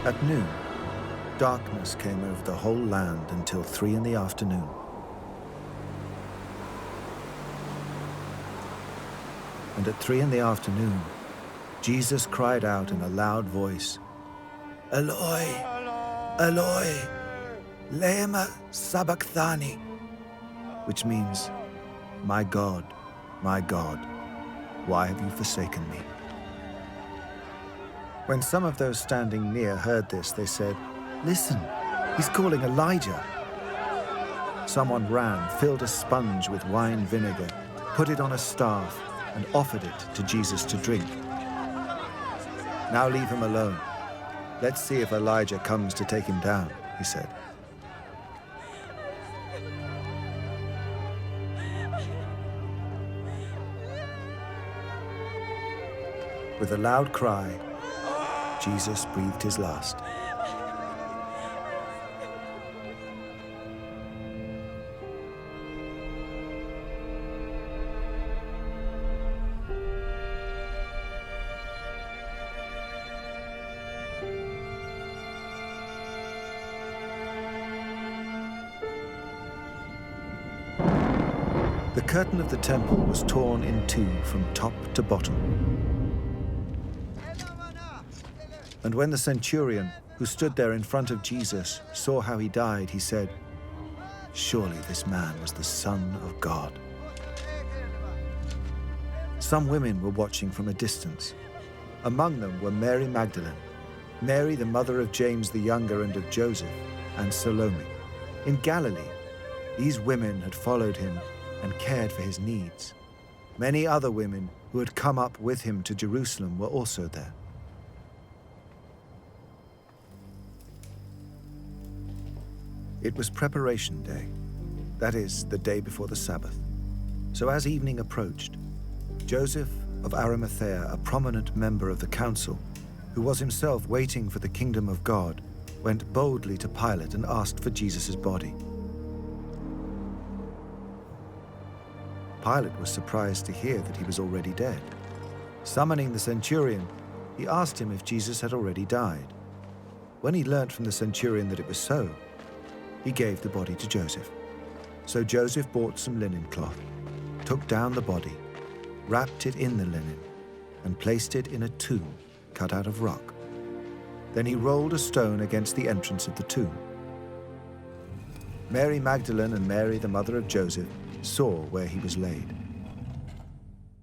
At noon, darkness came over the whole land until 3 in the afternoon. And at 3 in the afternoon, Jesus cried out in a loud voice, "Eloi, Eloi, lema sabachthani," which means, my God, why have you forsaken me?" When some of those standing near heard this, they said, "Listen, he's calling Elijah." Someone ran, filled a sponge with wine vinegar, put it on a staff, and offered it to Jesus to drink. "Now leave him alone. Let's see if Elijah comes to take him down," he said. With a loud cry, Jesus breathed his last. The curtain of the temple was torn in two from top to bottom. And when the centurion, who stood there in front of Jesus, saw how he died, he said, "Surely this man was the Son of God." Some women were watching from a distance. Among them were Mary Magdalene, Mary the mother of James the Younger and of Joseph, and Salome. In Galilee, these women had followed him and cared for his needs. Many other women who had come up with him to Jerusalem were also there. It was preparation day, that is, the day before the Sabbath. So as evening approached, Joseph of Arimathea, a prominent member of the council, who was himself waiting for the kingdom of God, went boldly to Pilate and asked for Jesus' body. Pilate was surprised to hear that he was already dead. Summoning the centurion, he asked him if Jesus had already died. When he learnt from the centurion that it was so, he gave the body to Joseph. So Joseph bought some linen cloth, took down the body, wrapped it in the linen, and placed it in a tomb cut out of rock. Then he rolled a stone against the entrance of the tomb. Mary Magdalene and Mary, the mother of Joseph, saw where he was laid.